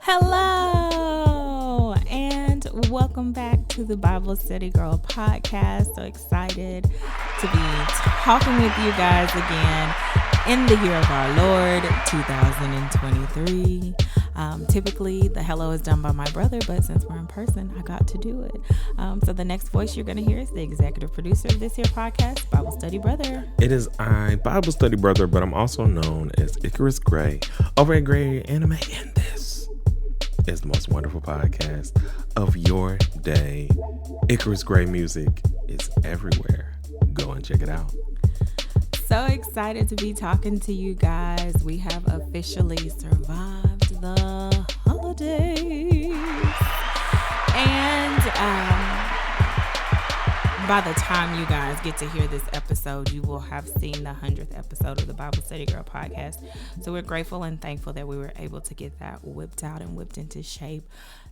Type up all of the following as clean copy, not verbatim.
Hello, and welcome back to the Bible Study Girl podcast. So excited to be talking with you guys again in the year of our Lord, 2023. Typically, the hello is done by my brother, but since we're in person, I got to do it. So the next voice you're going to hear is the executive producer of this here podcast, Bible Study Brother. It is I, Bible Study Brother, but I'm also known as Icarus Gray over at Gray Anime, and this is the most wonderful podcast of your day. Icarus Gray music is everywhere. Go and check it out. So excited to be talking to you guys. We have officially survived the holidays. And by the time you guys get to hear this episode, you will have seen the 100th episode of the Bible Study Girl podcast. So we're grateful and thankful that we were able to get that whipped out and whipped into shape.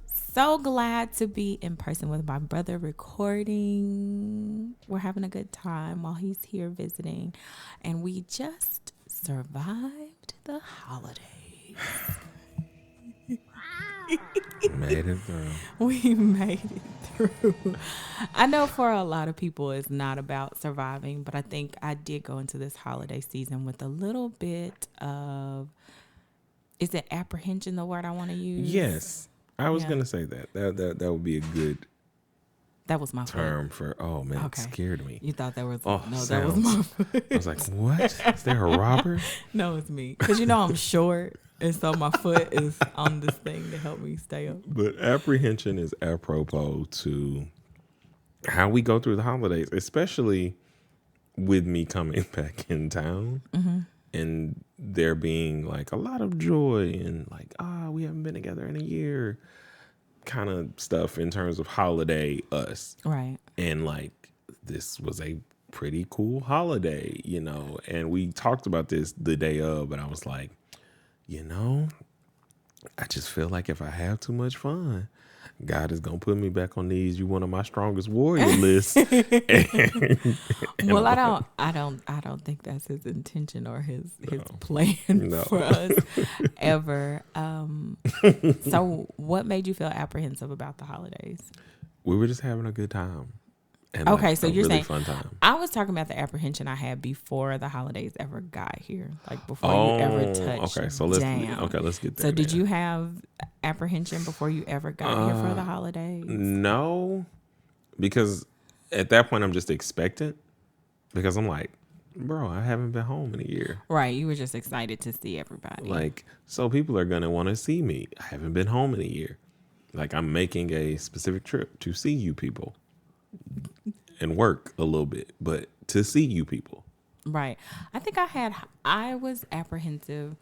So glad to be in person with my brother recording. We're having a good time while he's here visiting. And we just survived the holidays. Made it through. We made it through. I know for a lot of people it's not about surviving, but I think I did go into this holiday season with a little bit of, is it apprehension the word I want to use? Yes. I was going to say that. That would be a good that was my term foot. for, oh man, okay. It scared me. You thought that was, no, sounds. That was my foot. I was like, what? Is there a robber? No, it's me. Because you know I'm short, and so my foot is on this thing to help me stay up. But apprehension is apropos to how we go through the holidays, especially with me coming back in town. Mm-hmm. And there being like a lot of joy and like, we haven't been together in a year kind of stuff in terms of holiday us. Right. And like, this was a pretty cool holiday, you know, and we talked about this the day of, but I was like, you know, I just feel like if I have too much fun, God is gonna put me back on these "you one of my strongest warrior" lists. Well, I don't think that's his intention or his plan for us ever. So, what made you feel apprehensive about the holidays? We were just having a good time. And okay, like so you're really saying fun time. I was talking about the apprehension I had before the holidays ever got here, like before you ever touched. Okay, so let's get there. So did you have apprehension before you ever got here for the holidays? No, because at that point I'm just expectant because I'm like, bro, I haven't been home in a year. Right, you were just excited to see everybody. Like, so people are gonna want to see me. I haven't been home in a year. Like, I'm making a specific trip to see you people. And work a little bit, but to see you people. Right. I think I was apprehensive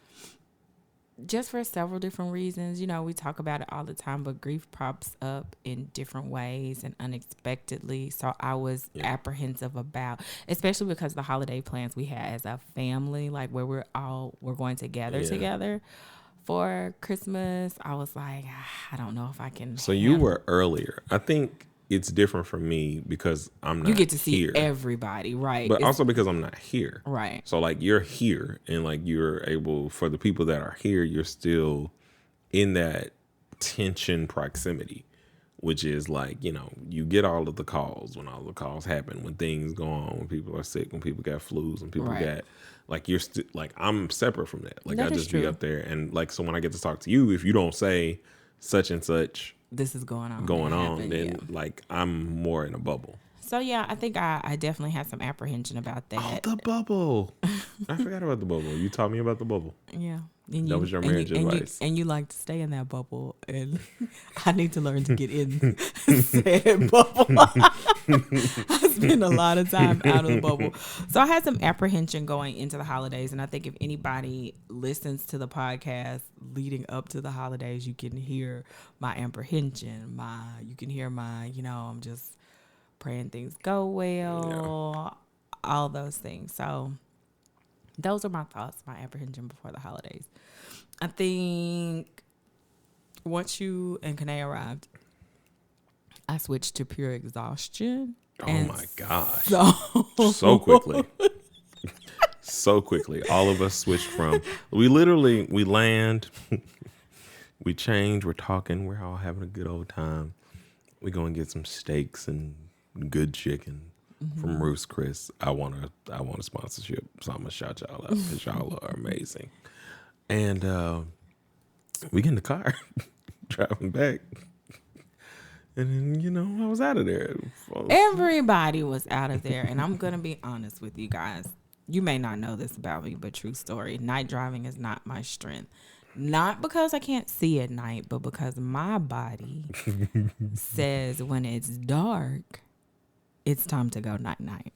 just for several different reasons. You know, we talk about it all the time, but grief pops up in different ways and unexpectedly. So I was apprehensive about, especially because the holiday plans we had as a family, like where we're going together for Christmas. I was like, I don't know if I can. So you were earlier. I think it's different for me because I'm not here. You get to see everybody, right? But also because I'm not here. Right. So like you're here and like you're able, for the people that are here, you're still in that tension proximity, which is like, you know, you get all of the calls when all the calls happen, when things go on, when people are sick, when people got flus, when people got, like you're still, like I'm separate from that. Like I just be up there and like, so when I get to talk to you, if you don't say such and such, this is going on, then like I'm more in a bubble. So yeah, I think I definitely had some apprehension about that. Oh, the bubble! I forgot about the bubble. You taught me about the bubble. Yeah, that was your marriage advice. And you like to stay in that bubble, and I need to learn to get in said bubble. I spend a lot of time out of the bubble, so I had some apprehension going into the holidays. And I think if anybody listens to the podcast leading up to the holidays, you can hear my apprehension. You can hear my, you know, I'm just praying things go well, all those things. So those are my thoughts, my apprehension before the holidays. I think once you and Kanae arrived, I switched to pure exhaustion. Oh my gosh. So quickly. So quickly. All of us switched from, we land, We change. We're talking. We're all having a good old time. We go and get some steaks and good chicken from Roost Chris. I want a sponsorship, so I'm gonna shout y'all out because y'all are amazing. And we get in the car, driving back, and then I was out of there. Everybody was out of there, and I'm gonna be honest with you guys. You may not know this about me, but true story. Night driving is not my strength. Not because I can't see at night, but because my body says when it's dark, it's time to go night-night.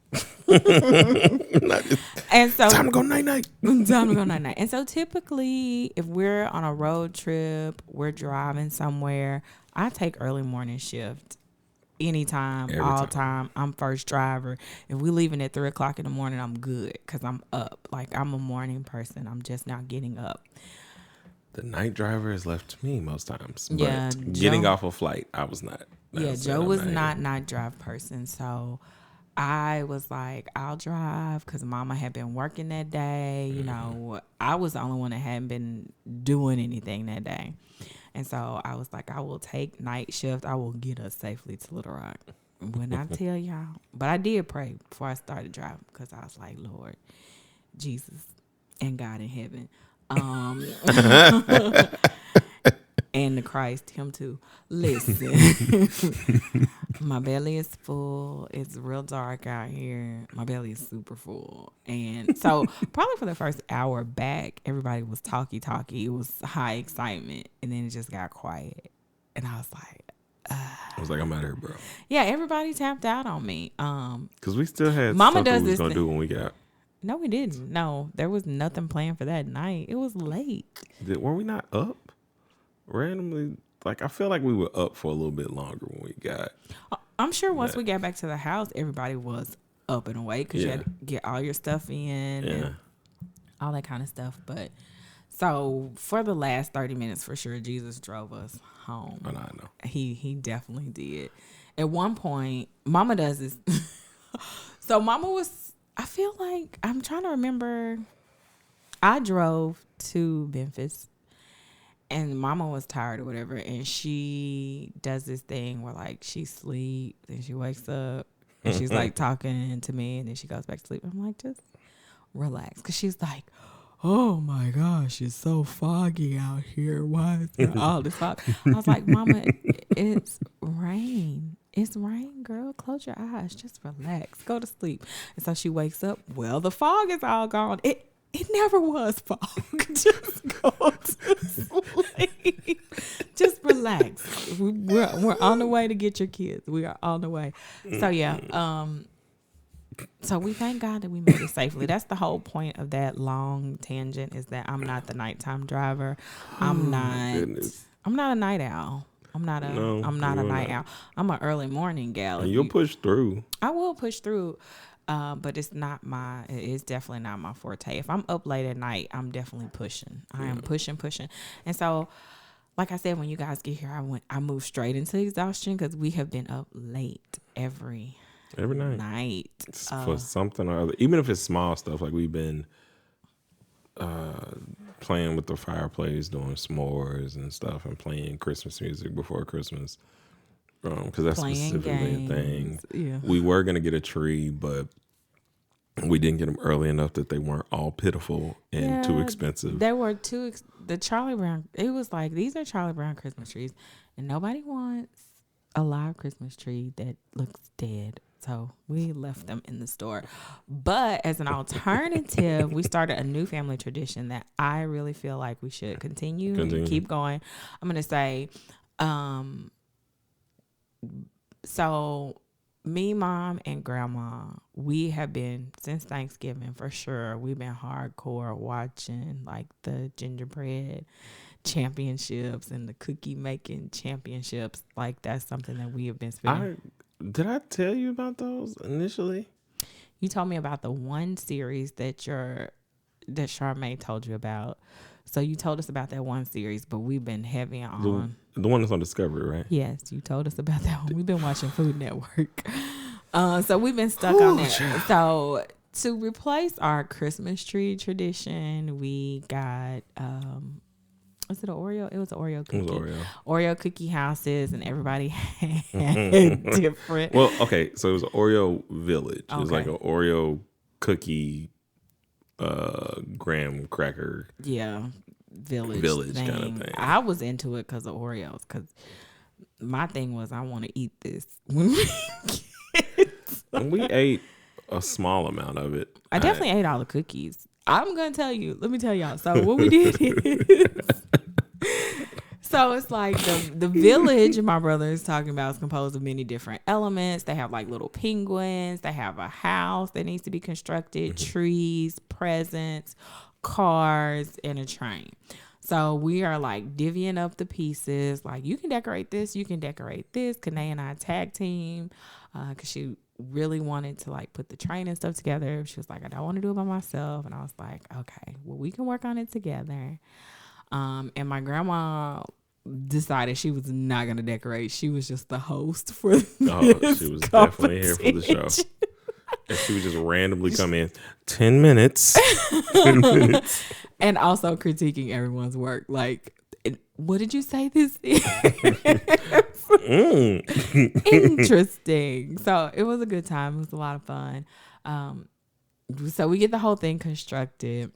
And so time to go night-night. Time to go night-night. And so typically, if we're on a road trip, we're driving somewhere, I take early morning shift. Anytime, all time. I'm first driver. If we leaving at 3 o'clock in the morning, I'm good because I'm up. Like, I'm a morning person. I'm just now getting up. The night driver is left to me most times. But yeah, getting off a flight, I was not. Joe was not night drive person. So I was like, I'll drive because Mama had been working that day. I was the only one that hadn't been doing anything that day. And so I was like, I will take night shift. I will get us safely to Little Rock. When I tell y'all. But I did pray before I started driving because I was like, Lord, Jesus, and God in heaven. And the Christ, him too. Listen, my belly is full. It's real dark out here. My belly is super full. And so probably for the first hour back, everybody was talky. It was high excitement. And then it just got quiet. And I was like, I was like, I'm out of here, bro. Yeah, everybody tapped out on me. Because we still had Mama stuff does we was this going to do when we got. No, we didn't. No, there was nothing planned for that night. It was late. Were we not up? Randomly, like I feel like we were up for a little bit longer when we got. I'm sure once we got back to the house, everybody was up and away because you had to get all your stuff in and all that kind of stuff. But so for the last 30 minutes, for sure, Jesus drove us home. Oh, no, I know. He definitely did. At one point, Mama does this. So Mama was. I feel like I'm trying to remember. I drove to Memphis. And Mama was tired or whatever, and she does this thing where, like, she sleeps and she wakes up and she's, like, talking to me, and then she goes back to sleep. I'm like, just relax. Because she's like, oh, my gosh, it's so foggy out here. Why is there all this fog? I was like, Mama, it's rain. It's rain, girl. Close your eyes. Just relax. Go to sleep. And so she wakes up. Well, the fog is all gone. It never was fog. Just go to sleep. Just relax. We're on the way to get your kids. We are on the way. So yeah. So we thank God that we made it safely. That's the whole point of that long tangent is that I'm not the nighttime driver. I'm not a night owl. I'm not a night owl. I'm an early morning gal. And you'll push through. I will push through. But it's definitely not my forte. If I'm up late at night, I'm definitely pushing. I am pushing. And so, like I said, when you guys get here, I move straight into exhaustion because we have been up late every night. For something or other. Even if it's small stuff, like we've been playing with the fireplace, doing s'mores and stuff, and playing Christmas music before Christmas. Because that's playing specifically games. a thing. Yeah. We were going to get a tree, but we didn't get them early enough that they weren't all pitiful and too expensive. They were the Charlie Brown, it was like, these are Charlie Brown Christmas trees, and nobody wants a live Christmas tree that looks dead. So we left them in the store. But as an alternative, we started a new family tradition that I really feel like we should continue. And keep going. I'm going to say, so me, Mom, and Grandma, we have been, since Thanksgiving for sure, we've been hardcore watching like the gingerbread championships and the cookie making championships. Like that's something that we have been spending. Did I tell you about those initially? You told me about the one series that Charmaine told you about. So you told us about that one series, but we've been heavy on the one that's on Discovery, right? Yes, you told us about that one. We've been watching Food Network, so we've been stuck on that. So to replace our Christmas tree tradition, we got Was it an Oreo? It was an Oreo cookie. It was Oreo. Oreo cookie houses, and everybody had different. Well, okay, so it was Oreo Village. It was like Okay. an Oreo cookie, graham cracker. Yeah, village kind of thing. I was into it because of Oreos. Because my thing was, I want to eat this when we kids. And we ate a small amount of it. I definitely ate all the cookies. I'm gonna tell you. Let me tell y'all. So what we did is, so it's like the village my brother is talking about is composed of many different elements. They have like little penguins. They have a house that needs to be constructed, trees, presents, cars, and a train. So we are like divvying up the pieces. Like, you can decorate this, you can decorate this. Kanae and I tag team because she really wanted to like put the train and stuff together. She was like, I don't want to do it by myself. And I was like, okay, well, we can work on it together. And my grandma decided she was not going to decorate. She was just the host for this she was definitely here for the show. And she would just randomly come in 10 minutes. 10 minutes. And also critiquing everyone's work. Like, what did you say this is? Interesting. So it was a good time. It was a lot of fun. So we get the whole thing constructed.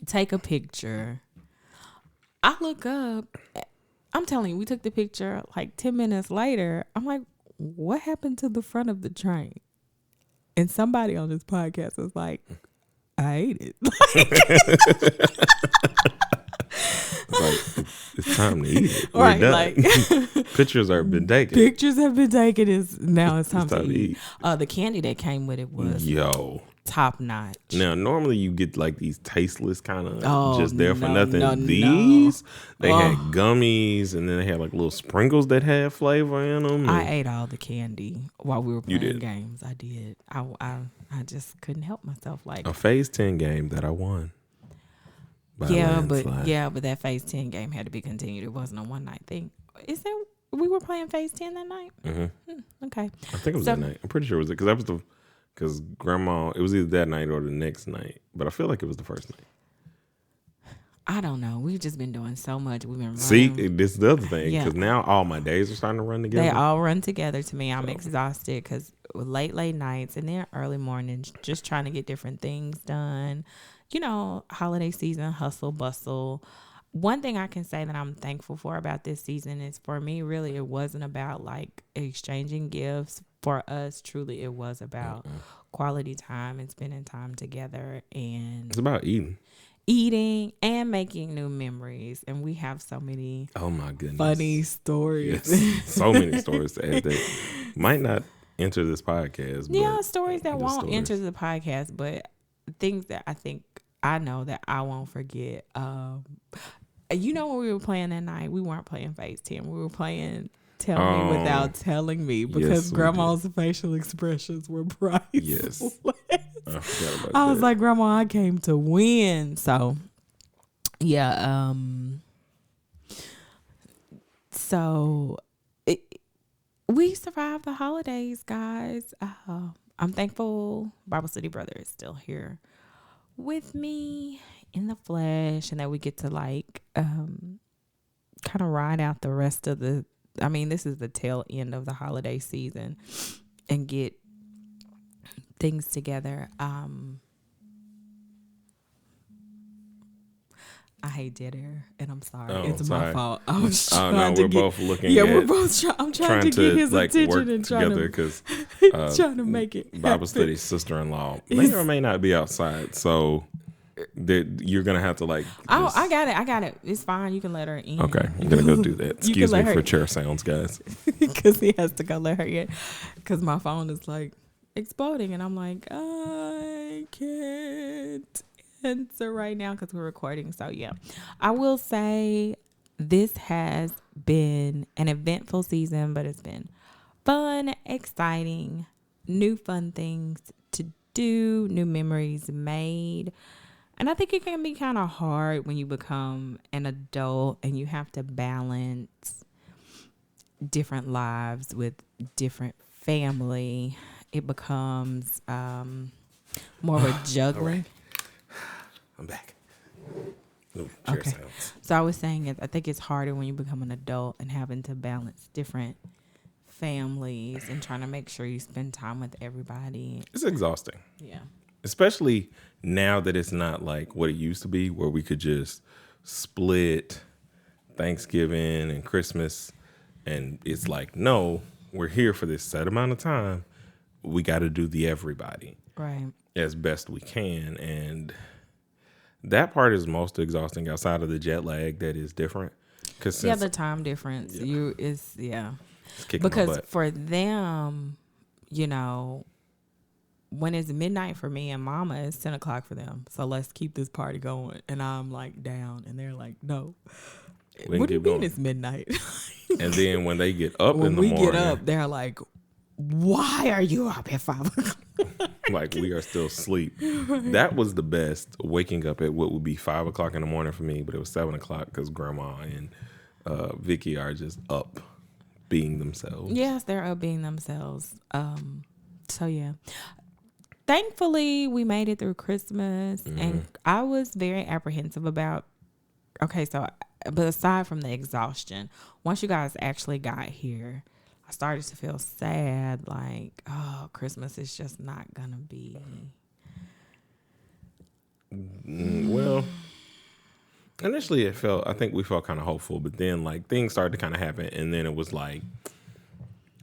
Take a picture. I look up. I'm telling you, we took the picture like 10 minutes later. I'm like, what happened to the front of the train? And somebody on this podcast was like, I ate it. Like, it's time to eat it. Right, We're done. like Pictures have been taken. Pictures have been taken. Now it's time, to eat. The candy that came with it was top notch. Now, normally you get like these tasteless kind of just there for no, nothing. no, These, they had gummies, and then they had like little sprinkles that had flavor in them. I ate all the candy while we were playing did. games. I did. I just couldn't help myself. Like a Phase 10 game that I won. But that Phase 10 game had to be continued. It wasn't a one night thing. Is that we were playing Phase 10 that night? Mm-hmm. Okay. I think it was that night. I'm pretty sure it was it because that was because Grandma. It was either that night or the next night, but I feel like it was the first night. I don't know. We've just been doing so much. We've been running. See, this is the other thing because now all my days are starting to run together. They all run together to me. I'm exhausted because late nights and then early mornings, just trying to get different things done. You know, holiday season, hustle, bustle. One thing I can say that I'm thankful for about this season is, for me, really, it wasn't about like exchanging gifts. For us, truly, it was about quality time and spending time together. And it's about eating and making new memories. And we have so many funny stories. Yes. So many stories to add that might not enter this podcast. Yeah, stories that won't enter the podcast, but things that I know that I won't forget. You know, when we were playing that night, we weren't playing Phase 10. We were playing Tell Me Without Telling Me, because Grandma's facial expressions were priceless. Yes. I forgot about I was like, Grandma, I came to win. So, yeah. We survived the holidays, guys. I'm thankful Bible Study Brother is still here with me in the flesh, and that we get to like kind of ride out the rest of this is the tail end of the holiday season and get things together. I hate dead air, and I'm sorry. It's my fault. I was trying to get. Both looking. Yeah, we're both trying. I'm trying to get his attention and trying to make it. Bible study sister-in-law may or may not be outside, so you're gonna have to like. Oh, I got it. It's fine. You can let her in. Okay, I'm gonna go do that. Excuse me for chair sounds, guys. Because he has to go let her in. Because my phone is like exploding, and I'm like, I can't answer right now because we're recording. So yeah, I will say this has been an eventful season, but it's been fun, exciting, new fun things to do, new memories made. And I think it can be kind of hard when you become an adult and you have to balance different lives with different family. It becomes more of a juggling. I'm back. No, chair Okay. sounds. So I was saying I think it's harder when you become an adult and having to balance different families and trying to make sure you spend time with everybody. It's exhausting. Yeah. Especially now that it's not like what it used to be, where we could just split Thanksgiving and Christmas. And it's like, no, we're here for this set amount of time. We got to do the everybody Right. as best we can. And that part is most exhausting outside of the jet lag that is different. Cause Yeah, the time difference. Yeah. It's kicking my because butt. for them, you know, when it's midnight for me and Mama, it's 10 o'clock for them. So let's keep this party going. And I'm like down, and they're like, no. We can What do you keep mean going. it's midnight? And then when they get up when in the we morning, get up, they're like, why are you up at 5 o'clock? like we are still asleep. That was the best, waking up at what would be 5 o'clock in the morning for me, but it was 7 o'clock because Grandma and Vicky are just up being themselves. Yes, they're up being themselves. So yeah. Thankfully, we made it through Christmas, and I was very apprehensive about. Okay, so but aside from the exhaustion, once you guys actually got here, I started to feel sad. Like, oh, Christmas is just not gonna be. Well, initially I think we felt kind of hopeful, but then like things started to kind of happen, and then it was like,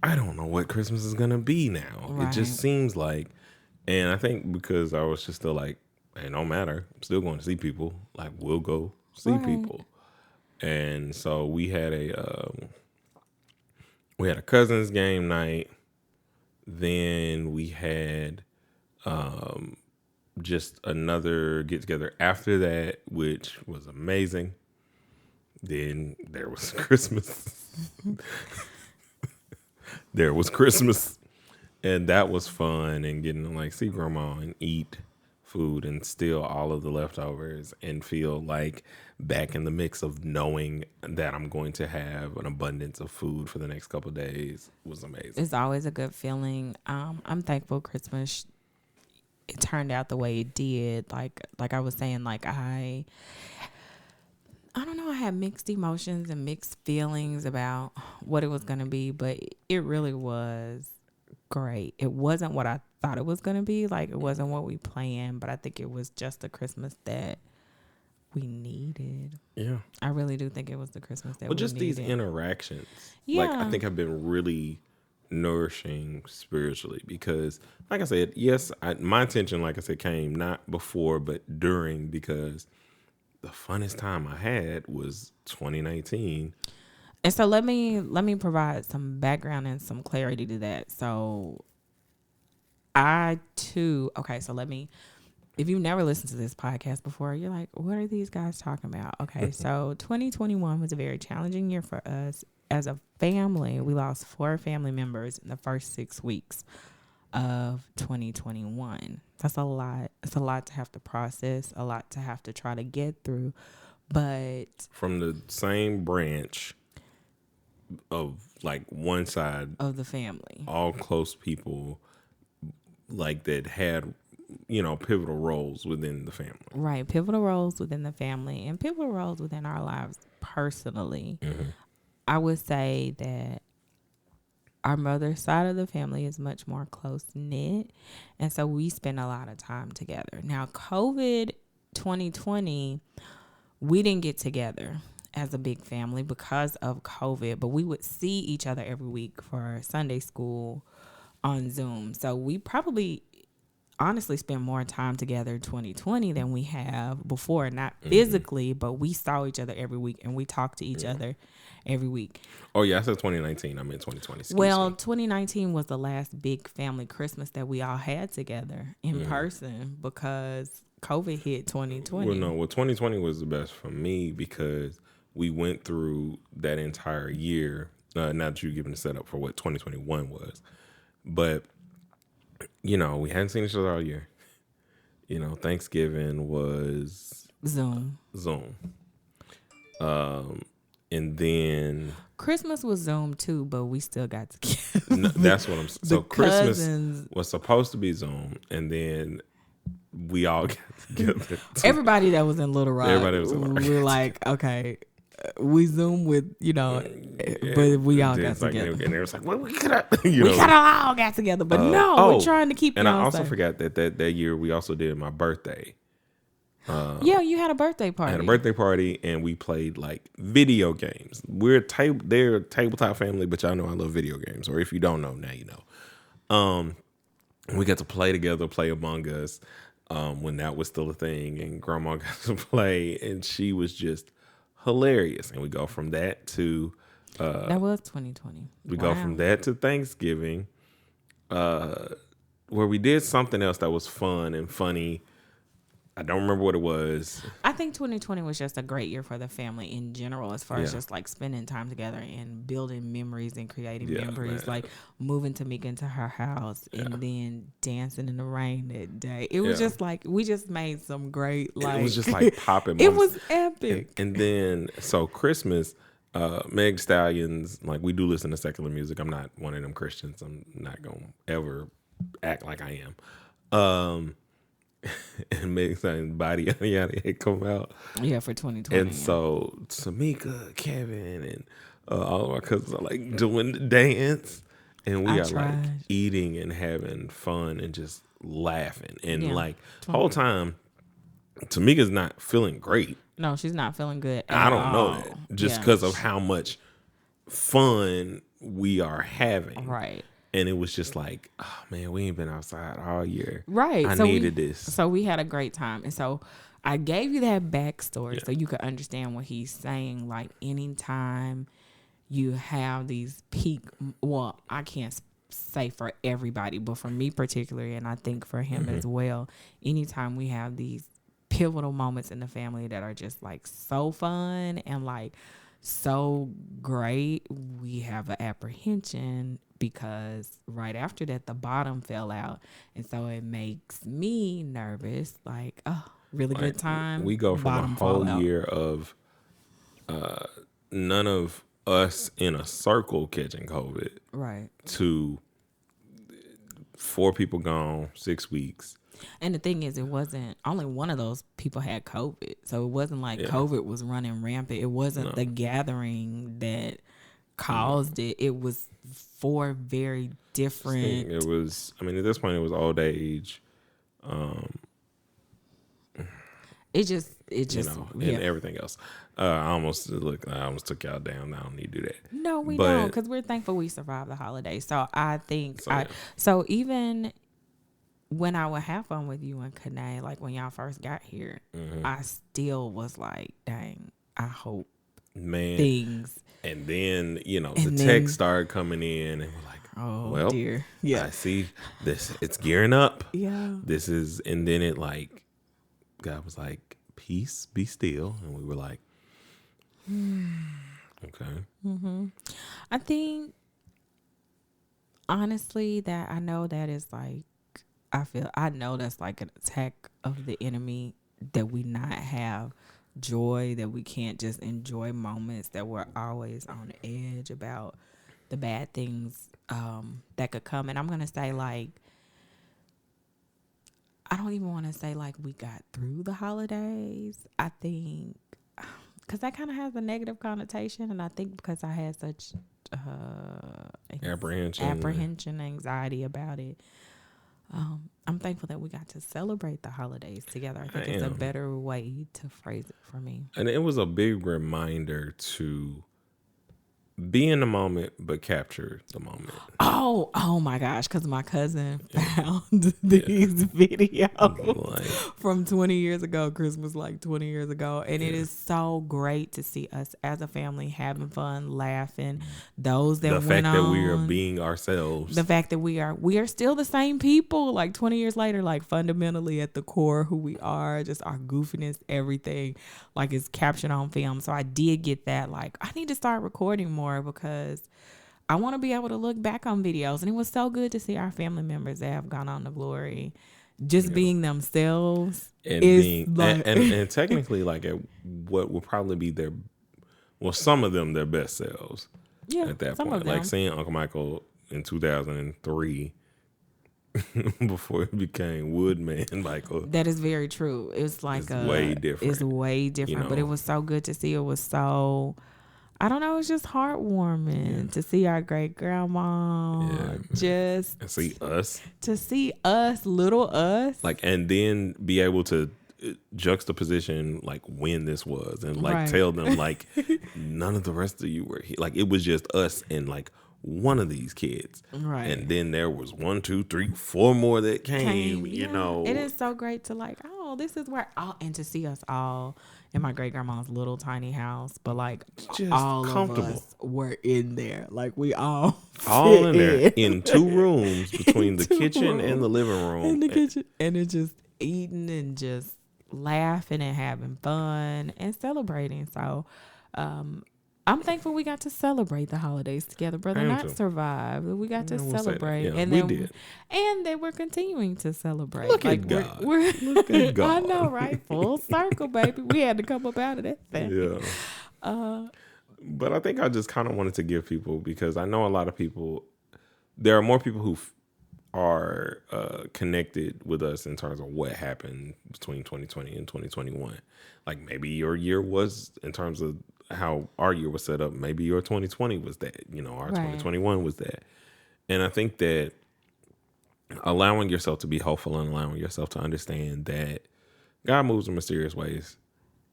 I don't know what Christmas is gonna be now. Right. It just seems like, and I think because I was just still like, it don't matter. I'm still going to see people. Like we'll go see Right. people. And so we had a cousins game night. Then we had just another get together after that, which was amazing. Then there was Christmas. There was Christmas, and that was fun, and getting to like see Grandma and eat food and steal all of the leftovers and feel like back in the mix of knowing that I'm going to have an abundance of food for the next couple of days was amazing. It's always a good feeling. I'm thankful Christmas it turned out the way it did. Like I was saying, like I don't know, I had mixed emotions and mixed feelings about what it was going to be, but it really was great. It wasn't what I thought it was going to be. Like, it wasn't what we planned, but I think it was just the Christmas that we needed. Yeah. I really do think it was the Christmas that we just needed. these interactions, Yeah. like I think have been really nourishing spiritually because, like I said, yes, my attention, like I said, came not before but during, because the funnest time I had was 2019. And so let me provide some background and some clarity to that. So I too, okay, so if you've never listened to this podcast before, you're like, what are these guys talking about? Okay, so 2021 was a very challenging year for us. As a family, we lost 4 family members in the first 6 weeks of 2021. That's a lot. It's a lot to have to process, a lot to have to try to get through. But from the same branch of like one side of the family, all close people like that had, pivotal roles within the family. Right. Pivotal roles within the family and pivotal roles within our lives personally. Mm-hmm. I would say that our mother's side of the family is much more close knit. And so we spend a lot of time together. Now, COVID 2020, we didn't get together as a big family because of COVID, but we would see each other every week for Sunday school on Zoom. So we probably honestly spent more time together in 2020 than we have before, not physically, but we saw each other every week and we talked to each other every week. Oh yeah, I said 2019. I meant 2020. Well, 2019 was the last big family Christmas that we all had together in person because COVID hit 2020. Well, no, 2020 was the best for me because we went through that entire year. Not that you're giving the setup for what 2021 was, but we hadn't seen each other all year. Thanksgiving was Zoom. And then Christmas was Zoom too, but we still got together. No, that's what I'm saying. So Christmas was supposed to be Zoom, and then we all got together. Everybody that was in Little Rock, Everybody was in Little Rock. we were like, okay, we Zoom with, but we all got together. And they was like, well, we could have, We could have all got together, but no, we're trying to keep. And I also forgot that year we also did my birthday. Yeah, you had a birthday party. I had a birthday party, and we played like video games. They're a tabletop family, but y'all know I love video games. Or if you don't know, now you know. We got to play together, play Among Us, when that was still a thing, and Grandma got to play, and she was just hilarious. And we go from that to that was 2020. We go from that to Thanksgiving, where we did something else that was fun and funny. I don't remember what it was. I think 2020 was just a great year for the family in general, as far as just like spending time together and building memories and creating memories, man. Like moving Tamika into her house and then dancing in the rain that day. It was just like, we just made some great, like, it was just like popping. It was epic. And then, so Christmas, Meg Stallions, like, we do listen to secular music. I'm not one of them Christians. I'm not going to ever act like I am. And Meg Stallions' Body Yada Yada had come out. Yeah, for 2020. And so Tamika, Kevin, and all of our cousins are like doing the dance. And we are like eating and having fun and just laughing. And like the whole time, Tamika's not feeling great. No, she's not feeling good. I don't know that. Just because of how much fun we are having. Right. And it was just like, oh man, we ain't been outside all year. Right. I needed this. So we had a great time. And so I gave you that backstory so you could understand what he's saying. Like, anytime you have these peak, well, I can't say for everybody, but for me particularly, and I think for him as well, anytime we have these pivotal moments in the family that are just like so fun and like so great, we have an apprehension, because right after that the bottom fell out, and so it makes me nervous. Like, oh, really good time. We go from a whole year of none of us in a circle catching COVID, right, to 4 people gone, 6 weeks. And the thing is, it wasn't only one of those people had COVID, so it wasn't like COVID was running rampant. It wasn't the gathering that caused it. It was 4 very different. It was, I mean, at this point, it was old age. It just, and everything else. I almost took y'all down. I don't need to do that. No, we don't, because we're thankful we survived the holiday. So I think, so even when I would have fun with you and Kanae, like when y'all first got here, I still was like, dang, I hope things. And then, the text started coming in, and we're like, oh, well, dear. Yeah. I see this. It's gearing up. Yeah. This is, and then it like, God was like, peace, be still. And we were like, okay. I think, honestly, that I know that is like, I know that's like an attack of the enemy, that we not have joy, that we can't just enjoy moments, that we're always on the edge about the bad things that could come. And I'm going to say, like, I don't even want to say like we got through the holidays. I think, because that kind of has a negative connotation, and I think because I had such apprehension, anxiety about it, I'm thankful that we got to celebrate the holidays together. I think it's a better way to phrase it for me. And it was a big reminder to be in the moment, but capture the moment. Oh my gosh, because my cousin found these videos from 20 years ago, Christmas like 20 years ago. And it is so great to see us as a family having fun, laughing. Those that went on. The fact that we are being ourselves. The fact that we are still the same people, like 20 years later, like fundamentally at the core who we are, just our goofiness, everything, like is captured on film. So I did get that, like, I need to start recording more, because I want to be able to look back on videos. And it was so good to see our family members that have gone on to glory, just being themselves. And being, like, and technically, like, at what will probably be some of them, their best selves. Yeah, at that point. Like seeing Uncle Michael in 2003 before it became Woodman Michael. That is very true. It's like It's way different. It's way different, but it was so good to see. It was so, I don't know, it's just heartwarming to see our great grandma, just and see us, little us, like, and then be able to juxtaposition like when this was, and like tell them like none of the rest of you were here. Like it was just us and like one of these kids, right? And then there was 1, 2, 3, 4 more that came. You know, it is so great to like, oh, this is where and to see us all in my great grandma's little tiny house, but like just all comfortable. of us were in there, like we all in there in 2 rooms between the kitchen and the living room, in the kitchen, and it just eating and just laughing and having fun and celebrating. So I'm thankful we got to celebrate the holidays together, brother. Not survive. We got to celebrate, and then we did, and that we're continuing to celebrate. Look at God. Look at God. I know, right? Full circle, baby. We had to come up out of that thing. Yeah. But I think I just kind of wanted to give people, because I know a lot of people. There are more people who are connected with us in terms of what happened between 2020 and 2021. Like maybe your year was, in terms of how our year was set up, maybe your 2020 was that, you know, our 2021 was that. And I think that allowing yourself to be hopeful and allowing yourself to understand that God moves in mysterious ways,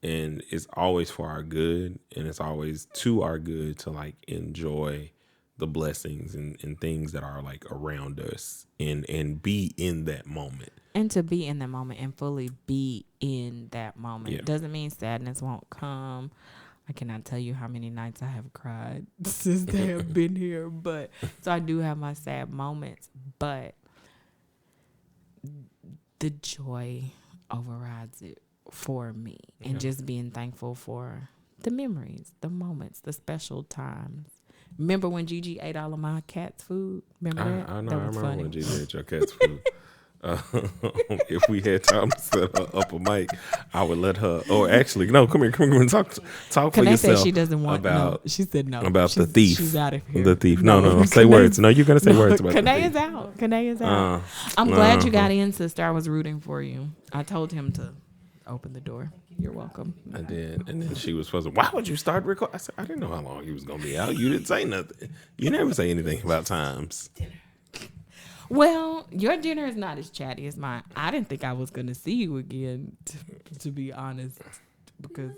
and it's always for our good, and it's always to our good to like enjoy the blessings and things that are like around us, and be in that moment. And to be in that moment and fully be in that moment. Doesn't mean sadness won't come. I cannot tell you how many nights I have cried since they have been here. But so I do have my sad moments, but the joy overrides it for me. And just being thankful for the memories, the moments, the special times. Remember when Gigi ate all of my cat's food? Remember that? I know. That I was remember funny. when Gigi ate your cat's food. If we had time to set her up a mic, I would let her. Or actually, no, come here, talk for yourself. Say she doesn't want about. No. She said no about the thief. She's out of here. The thief. No. Say words. No, you're gonna say words about the thief. Kanae is out. Kanae is out. I'm glad you got in, sister. I was rooting for you. I told him to open the door. You're welcome. I did, and then she was supposed to. Why would you start recording? I said, I didn't know how long he was gonna be out. You didn't say nothing. You never say anything about times. Well, your dinner is not as chatty as mine. I didn't think I was going to see you again, to be honest, because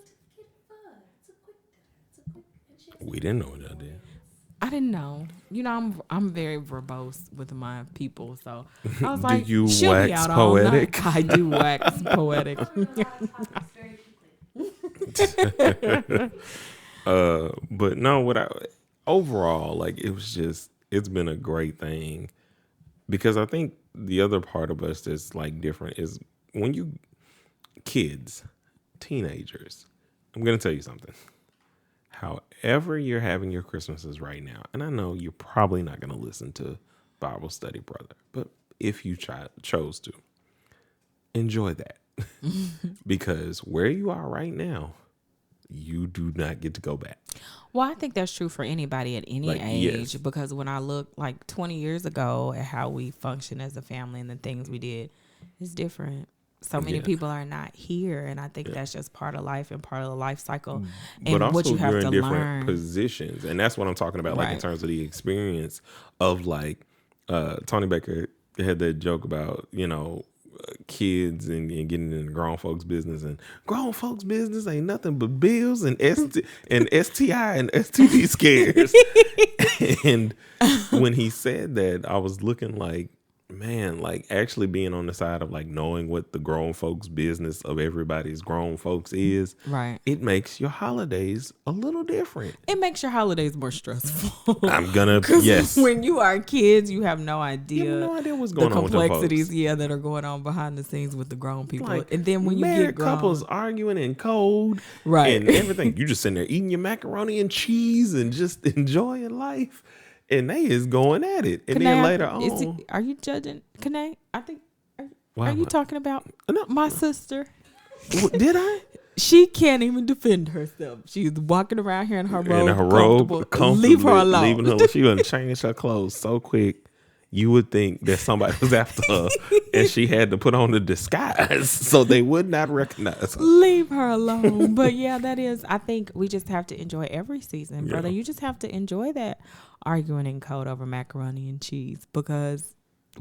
we didn't know what y'all did. I didn't know. You know, I'm very verbose with my people, so I was like, do you she'll wax be out poetic? All night. I do wax poetic. But no, overall, like it's been a great thing. Because I think the other part of us that's like different is when you kids, teenagers, I'm going to tell you something. However you're having your Christmases right now, and I know you're probably not going to listen to Bible Study Brother, but if you chose to, enjoy that. Because where you are right now, you do not get to go back. Well, I think that's true for anybody at any age, because when I look like 20 years ago at how we function as a family and the things we did, it's different. So many people are not here, and I think that's just part of life and part of the life cycle. And but also what you have you're in to different learn. Positions, and that's what I'm talking about, like in terms of the experience of like Tony Baker had that joke about, you know, kids and getting in grown folks' business, and grown folks' business ain't nothing but bills and STI and STD scares. And when he said that, I was looking like, man, like actually being on the side of like knowing what the grown folks' business of everybody's grown folks is. Right. It makes your holidays a little different. It makes your holidays more stressful. Yes. When you are kids, you have no idea. You have no idea what's going on with the complexities, that are going on behind the scenes with the grown people. Like, and then when you get grown, couples arguing in code, right, and everything, you just sitting there eating your macaroni and cheese and just enjoying life. And they is going at it. And then later on. Are you judging Kanae? I think. Are you talking about my sister? Did I? She can't even defend herself. She's walking around here in her robe. Comfortably. Leave her alone. Leaving her. She gonna change her clothes so quick. you would think that somebody was after her and she had to put on a disguise so they would not recognize her. Leave her alone. But yeah, that is, I think we just have to enjoy every season, brother. Yeah. You just have to enjoy that arguing in code over macaroni and cheese, because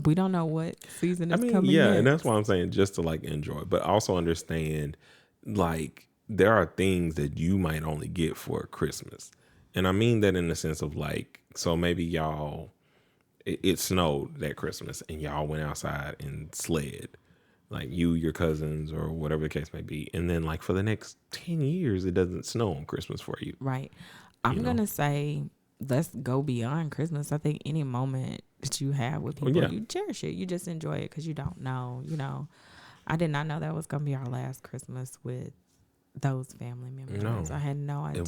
we don't know what season is coming next. And that's why I'm saying just to like enjoy, but also understand like there are things that you might only get for Christmas. And I mean that in the sense of like, so maybe y'all, it snowed that Christmas and y'all went outside and sled, like you, your cousins, or whatever the case may be. And then like for the next 10 years, it doesn't snow on Christmas for you. Right. I'm going to say, let's go beyond Christmas. I think any moment that you have with people, you cherish it. You just enjoy it because you don't know, I did not know that was going to be our last Christmas with those family members. No, I had no idea.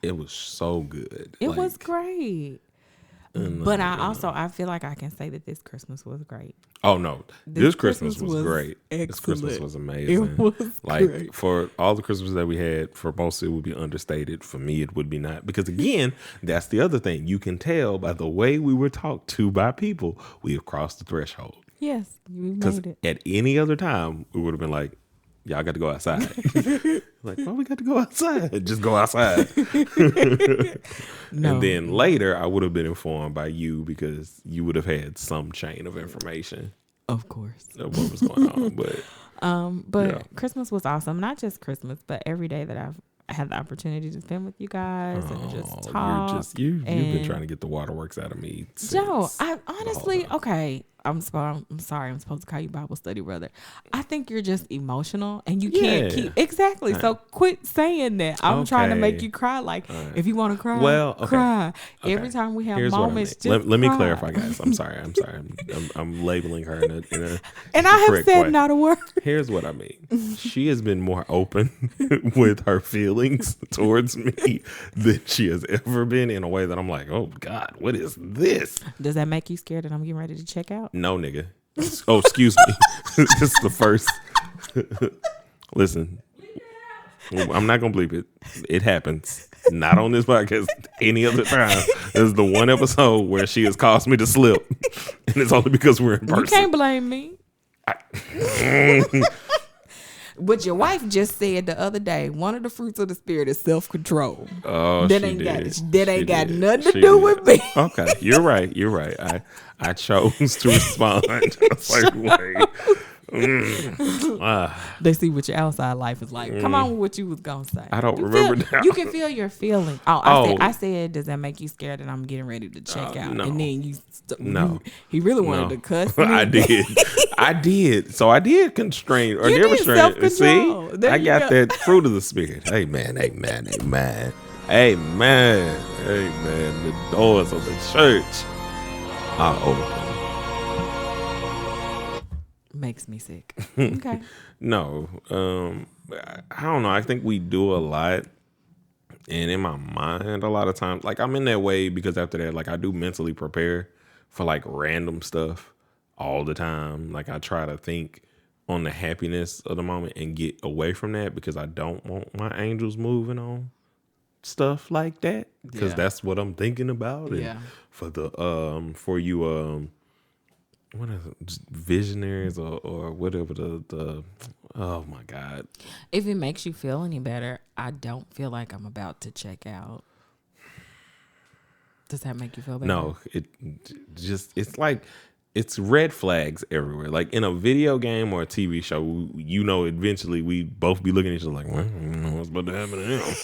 It was so good. It was great. But I feel like I can say that this Christmas was great. Oh no, this Christmas was great. Excellent. This Christmas was amazing. It was like great. For all the Christmas that we had, for most it would be understated. For me, it would be not, because again, that's the other thing. You can tell by the way we were talked to by people, we have crossed the threshold. Yes, you made it. At any other time, we would have been like, y'all got to go outside. Like, oh, we got to go outside. Just go outside. No. And then later, I would have been informed by you, because you would have had some chain of information. Of course. Of what was going on. But Christmas was awesome. Not just Christmas, but every day that I've had the opportunity to spend with you guys and just talk. You've been trying to get the waterworks out of me. Joe, I honestly, okay. I'm sorry. I'm supposed to call you Bible study brother. I think you're just emotional and you can't keep exactly. So quit saying that. I'm trying to make you cry. Like if you want to cry, cry. Okay. Every time we have moments, just let me clarify, guys. I'm sorry. I'm labeling her in a and I have said way. Not a word. Here's what I mean. She has been more open with her feelings towards me than she has ever been, in a way that I'm like, oh God, what is this? Does that make you scared that I'm getting ready to check out? No, nigga. Oh, excuse me. This is the first. Listen, I'm not gonna bleep it. It happens. Not on this podcast. Any other time. This is the one episode where she has caused me to slip, and it's only because we're in person. You can't blame me. But your wife just said the other day, one of the fruits of the spirit is self-control. Oh, that ain't got nothing to do with me. Okay, you're right. I chose to respond a certain way. They see what your outside life is like. Come on with what you was gonna say. I don't remember now. You can feel your feeling. I said, does that make you scared that I'm getting ready to check out? No. And then he really wanted to cuss me. I did. So I did constrain or never restrain. See, I got that fruit of the spirit. Amen. The doors of the church are open. Makes me sick. Okay. No, I don't know. I think we do a lot, and in my mind, a lot of times, like I'm in that way because after that, like I do mentally prepare for like random stuff all the time. Like I try to think on the happiness of the moment and get away from that, because I don't want my angels moving on stuff like that, because that's what I'm thinking about. And for the for you what is it, visionaries or whatever the oh my God. If it makes you feel any better, I don't feel like I'm about to check out. Does that make you feel better? No, it's like it's red flags everywhere. Like in a video game or a TV show, eventually we both be looking at each other like, well, you know what's about to happen to him.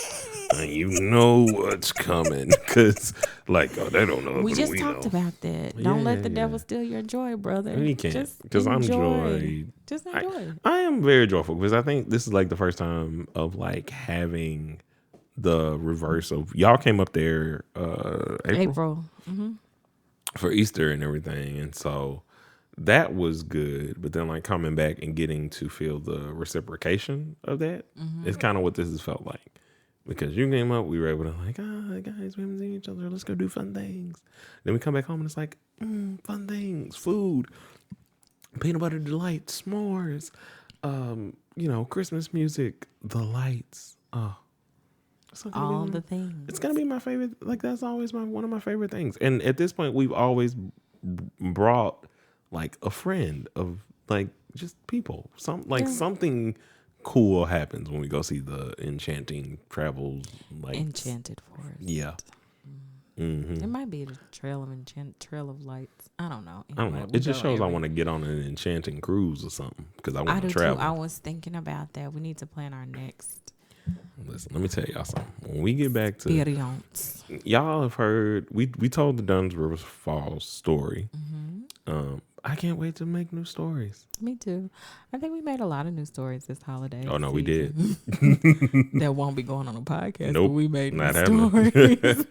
You know what's coming, because like, oh, they don't know. We just talked about that. Don't let the devil steal your joy, brother. You can't, because I'm joy. Just enjoy. I am very joyful, because I think this is like the first time of like having the reverse of y'all came up there April. Mm-hmm. For Easter and everything, and so that was good. But then like coming back and getting to feel the reciprocation of that is kind of what this has felt like. Because you came up, we were able to like, guys, we haven't seen each other. Let's go do fun things. Then we come back home and it's like, fun things, food, peanut butter delight, s'mores, Christmas music, the lights. Oh, All the things. It's gonna be my favorite. Like that's always one of my favorite things. And at this point, we've always brought like a friend of like just people. Something cool happens when we go see the Enchanting Travels. Like Enchanted Forest. Yeah. It might be the Trail of Lights. I don't know. I don't know. It just shows I want to get on an enchanting cruise or something because I want to travel. Too. I was thinking about that. We need to plan our next. Listen, let me tell y'all something. When we get back to experience, y'all have heard we told the Duns River Falls story. I can't wait to make new stories. Me too. I think we made a lot of new stories this holiday. Oh no, we did. That won't be going on a podcast. Nope, but we made not new stories.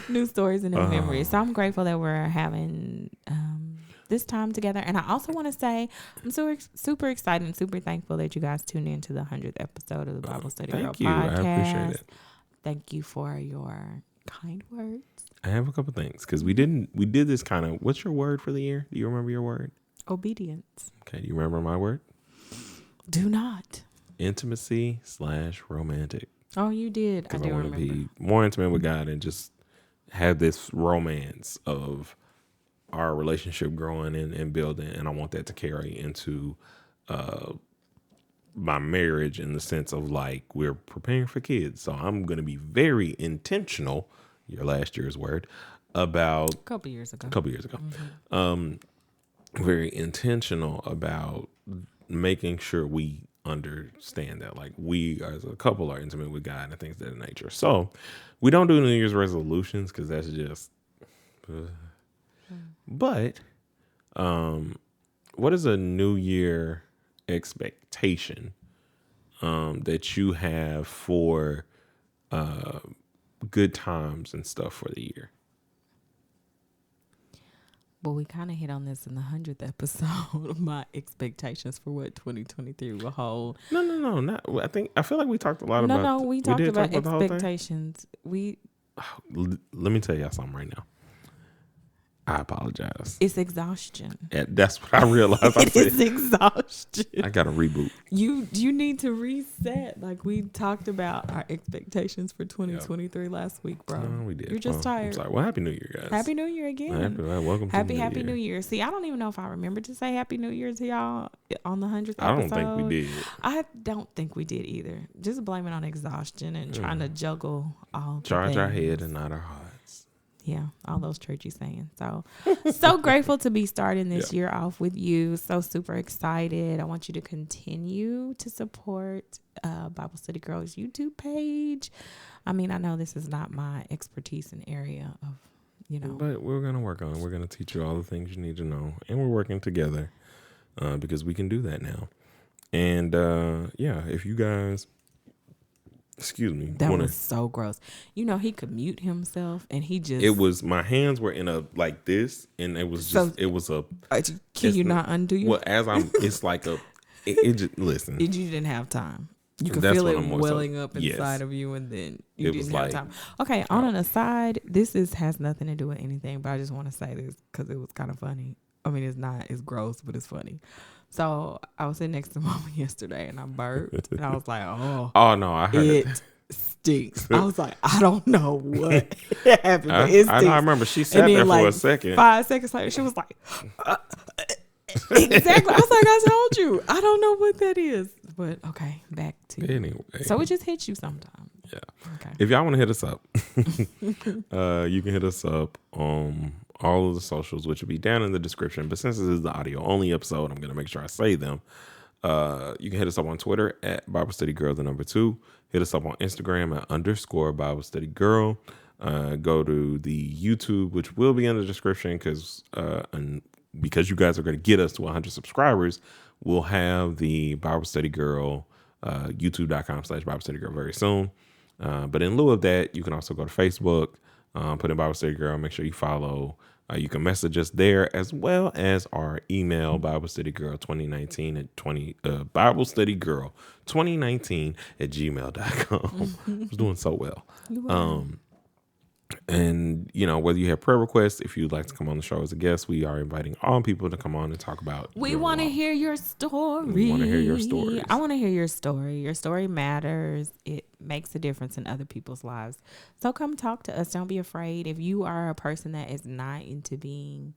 New stories and new memories. So I'm grateful that we're having this time together. And I also want to say I'm super excited and super thankful that you guys tuned in to the 100th episode of the Bible Study Girl Thank you. podcast. I appreciate it. Thank you for your kind words. I have a couple things because we did this kind of. What's your word for the year? Do you remember your word? Obedience. Okay. Do you remember my word? Do not. Intimacy / romantic. Oh, you did. I do want to remember. be more intimate with God and just have this romance of our relationship growing and building. And I want that to carry into my marriage in the sense of like we're preparing for kids. So I'm going to be very intentional. Your last year's word about a couple years ago. Very intentional about making sure we understand that like we as a couple are intimate with God and things of that nature. So we don't do New Year's resolutions because that's just but what is a New Year expectation that you have for good times and stuff for the year? Well, we kind of hit on this in the 100th episode of my expectations for what 2023 will hold. No, not. I feel like we talked a lot about. No, we talked about expectations. Let me tell y'all something right now. I apologize. It's exhaustion. That's what I realized. It is exhaustion. I got to reboot. You need to reset. Like we talked about our expectations for 2023 last week, bro. No, we did. You're just tired. I'm sorry. Well, Happy New Year, guys. Happy New Year again. Welcome to Happy New Year. See, I don't even know if I remember to say Happy New Year to y'all on the 100th episode. I don't think we did. I don't think we did either. Just blame it on exhaustion and trying to juggle all Charge the our head and not our hearts. Yeah, all those churchy sayings. So grateful to be starting this year off with you. So super excited. I want you to continue to support Bible Study Girls YouTube page. I mean, I know this is not my expertise in area of, But we're going to work on it. We're going to teach you all the things you need to know. And we're working together because we can do that now. And if you guys... Excuse me. That was so gross. He could mute himself and he just... It was, my hands were in a, like this, and it was just, it was a... Can you not undo your... Well, it's like a, listen. You didn't have time. You could feel it welling up inside of you and then you didn't have time. Okay, on an aside, this has nothing to do with anything, but I just want to say this because it was kind of funny. I mean, it's gross, but it's funny. So I was sitting next to Mama yesterday and I burped and I was like, oh no, I heard it stinks. I was like, I don't know what happened, but it stinks. I remember she sat there for a second. 5 seconds later, she was like, exactly. I was like, I told you, I don't know what that is. But okay, back to you. Anyway. So it just hits you sometimes. Yeah. Okay. If y'all want to hit us up, you can hit us up on all of the socials, which will be down in the description. But since this is the audio only episode, I'm going to make sure I say them. You can hit us up on Twitter at Bible Study Girl, the number 2. Hit us up on Instagram at _ Bible Study Girl. Go to the YouTube, which will be in the description because you guys are going to get us to 100 subscribers, we'll have the Bible Study Girl, youtube.com/Bible Study Girl very soon. But in lieu of that, you can also go to Facebook, put in Bible Study Girl, make sure you follow. You can message us there as well as our email, BibleStudyGirl2019 at BibleStudyGirl2019 at gmail.com. I was doing so well. And, you know, whether you have prayer requests, if you'd like to come on the show as a guest, we are inviting all people to come on and talk about We your want to walk. hear your story. We want to hear your stories. I want to hear your story. Your story matters. It makes a difference in other people's lives. So come talk to us. Don't be afraid. If you are a person that is not into being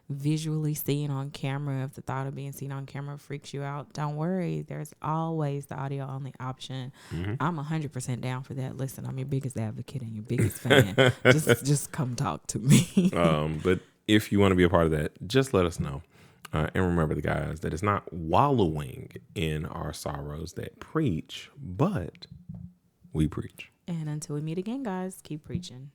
visually seen on camera, if the thought of being seen on camera freaks you out, don't worry. There's always the audio only option. I'm 100% down for that. Listen, I'm your biggest advocate and your biggest fan. just come talk to me. But if you want to be a part of that, just let us know. And remember, the guys, that it's not wallowing in our sorrows that preach, but we preach. And until we meet again, guys, keep preaching.